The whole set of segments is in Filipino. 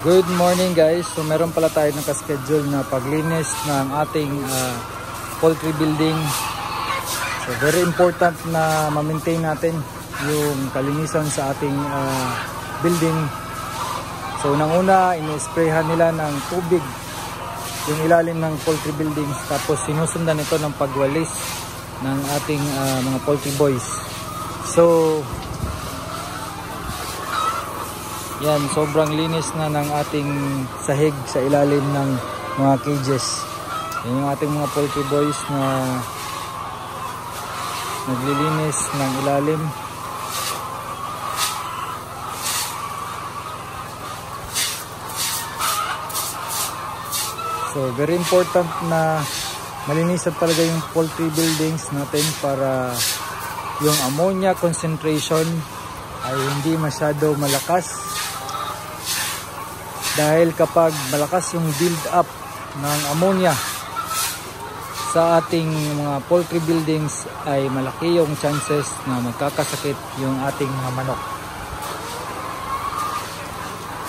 Good morning guys. So meron pala tayo nakaschedule na paglinis ng ating poultry building. So very important na ma-maintain natin yung kalinisan sa ating building. So unang-una, ini-sprayhan nila ng tubig yung ilalim ng poultry buildings. Tapos sinusundan ito ng pagwalis ng ating mga poultry boys. So yan, sobrang linis na ng ating sahig sa ilalim ng mga cages. Yan yung ating mga poultry boys na naglilinis ng ilalim. So very important na malinisan talaga yung poultry buildings natin para yung ammonia concentration ay hindi masyado malakas. Dahil kapag malakas yung build up ng ammonia sa ating mga poultry buildings ay malaki yung chances na magkakasakit yung ating mga manok.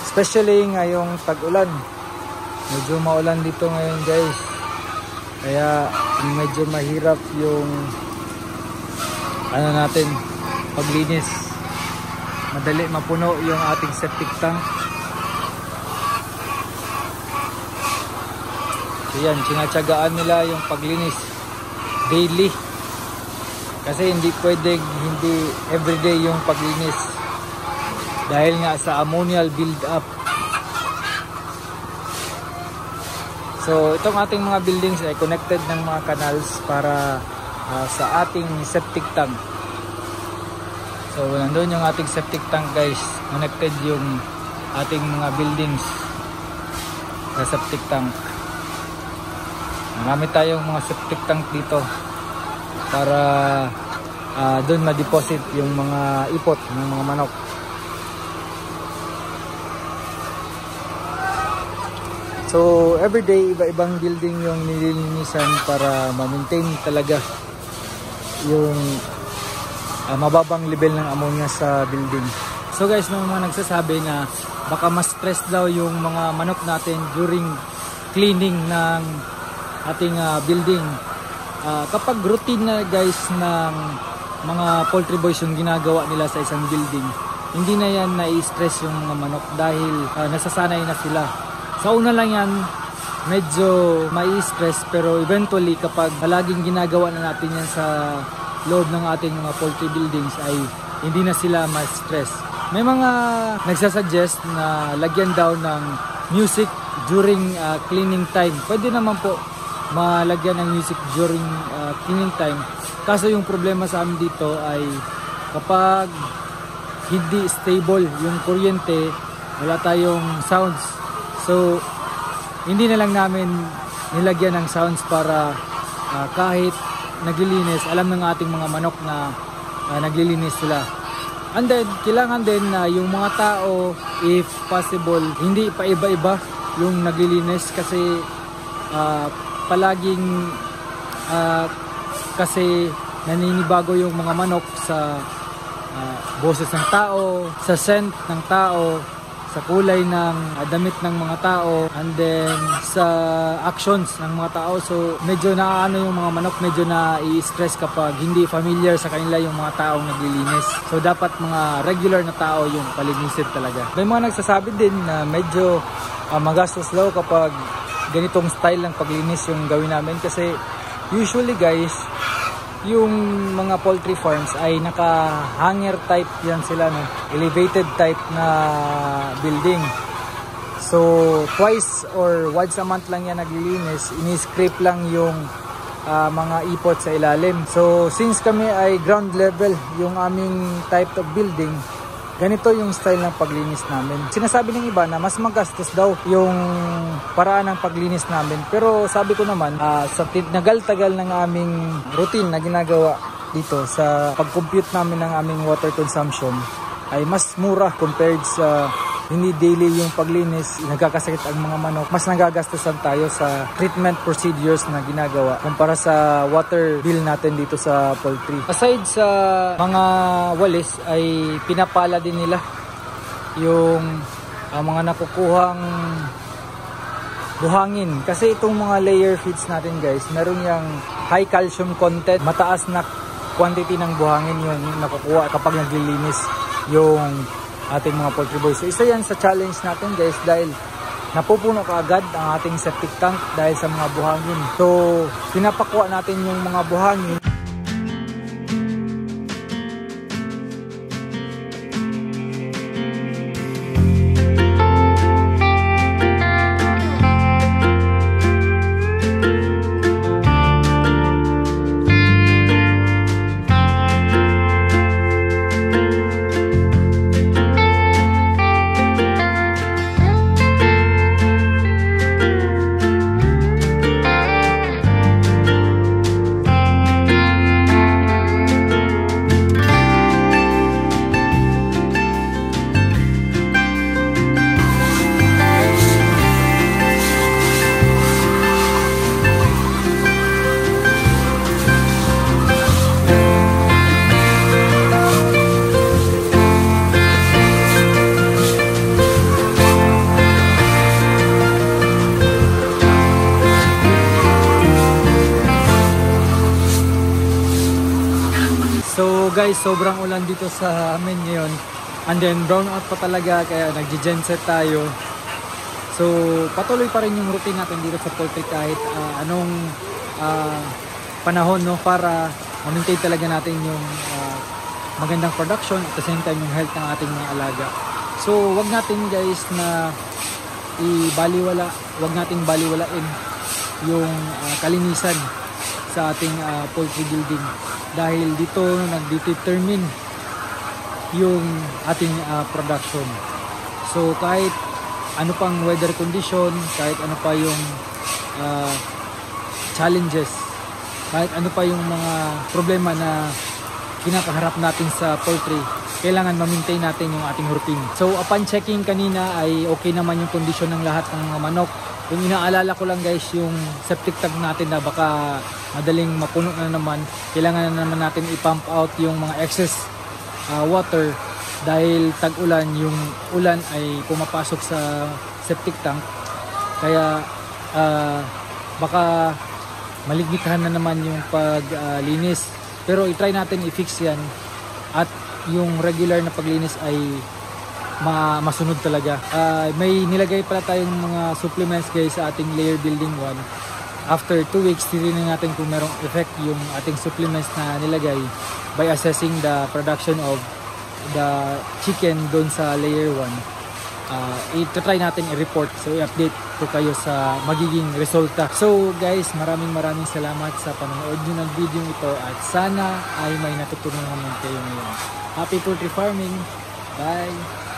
Especially ngayong tag-ulan. Medyo maulan dito ngayon guys. Kaya medyo mahirap yung natin paglinis. Madali mapuno yung ating septic tank. So yan, sinatsagaan nila yung paglinis daily. Kasi hindi pwedeng hindi everyday yung paglinis. Dahil nga sa ammonial build up. So itong ating mga buildings ay connected ng mga canals para sa ating septic tank. So nandun yung ating septic tank guys. Connected yung ating mga buildings sa septic tank. Marami tayong mga septic tank dito para doon ma-deposit yung mga ipot ng mga manok. So everyday iba-ibang building yung nililinisan para ma-maintain talaga yung mababang level ng ammonia sa building. So guys, may mga nagsasabi na baka mas stress daw yung mga manok natin during cleaning ng ating building. Kapag routine na guys ng mga poultry boys yung ginagawa nila sa isang building, hindi na yan na-stress yung mga manok dahil nasasanay na sila. Sa una lang yan medyo mai-stress, pero eventually kapag palaging ginagawa na natin yan sa loob ng ating mga poultry buildings ay hindi na sila ma-stress. May mga nagsasuggest na lagyan daw ng music during cleaning time. Pwede naman po malagyan ng music during cleaning time. Kaso yung problema sa amin dito ay kapag hindi stable yung kuryente, wala tayong sounds. So hindi na lang namin nilagyan ng sounds para kahit naglilinis, alam ng ating mga manok na naglilinis sila. And then kailangan din na yung mga tao, if possible, hindi pa iba-iba yung naglilinis kasi palaging kasi naninibago yung mga manok sa boses ng tao, sa scent ng tao, sa kulay ng damit ng mga tao, and then sa actions ng mga tao. So medyo naano yung mga manok, medyo na-i-stress kapag hindi familiar sa kanila yung mga taong naglilinis. So dapat mga regular na tao yung palinisin talaga. May mga nagsasabi din na medyo magastos daw kapag ganitong style ng paglinis yung gawin namin, kasi usually guys yung mga poultry farms ay naka-hanger type yan sila, no? Elevated type na building. So twice or once a month lang yan naglilinis, ini-scrape lang yung mga ipot sa ilalim. So since kami ay ground level yung aming type of building, ganito yung style ng paglinis namin. Sinasabi ng iba na mas magastos daw yung paraan ng paglinis namin. Pero sabi ko naman, sa nagal-tagal ng aming routine na ginagawa dito sa pag-compute namin ng aming water consumption, ay mas mura compared sa hindi daily yung paglinis, nagkakasakit ang mga manok. Mas nagagastusan tayo sa treatment procedures na ginagawa kumpara sa water bill natin dito sa poultry. Aside sa mga walis ay pinapala din nila yung mga nakukuhang buhangin. Kasi itong mga layer feeds natin guys, meron yung high calcium content, mataas na quantity ng buhangin yung nakukuha kapag naglilinis yung ating mga poultry boys. So isa yan sa challenge natin guys, dahil napupuno kaagad ang ating septic tank dahil sa mga buhangin. So pinapakuha natin yung mga buhangin. So guys, sobrang ulan dito sa amin ngayon. And then brown out pa talaga, kaya nagji-genset tayo. So patuloy pa rin yung routine natin dito sa poultry kahit anong panahon, no, para ma-maintain talaga natin yung magandang production at the same time yung health ng ating mga alaga. So wag natin guys na wag nating baliwalain yung kalinisan sa ating poultry building, dahil dito nagdetermine yung ating production. So kahit ano pang weather condition, kahit ano pa yung challenges, kahit ano pa yung mga problema na kinakaharap natin sa poultry, kailangan ma-maintain natin yung ating routine. So upon checking kanina ay okay naman yung condition ng lahat ng mga manok. Yung inaalala ko lang guys, yung septic tank natin na baka madaling mapuno na naman, kailangan na naman natin i-pump out yung mga excess water dahil tag-ulan, yung ulan ay pumapasok sa septic tank, kaya baka malignitan na naman yung paglinis. Pero i-try natin i-fix yan at yung regular na paglinis ay masunod talaga. May nilagay pala tayong mga supplements guys sa ating layer building 1. After 2 weeks, titignan natin kung merong effect yung ating supplements na nilagay by assessing the production of the chicken doon sa layer 1. Ito-try natin i-report. So i-update ko kayo sa magiging resulta. So guys, maraming salamat sa panonood nyo ng video ito at sana ay may natutunan naman kayo ngayon. Happy poultry farming! Bye!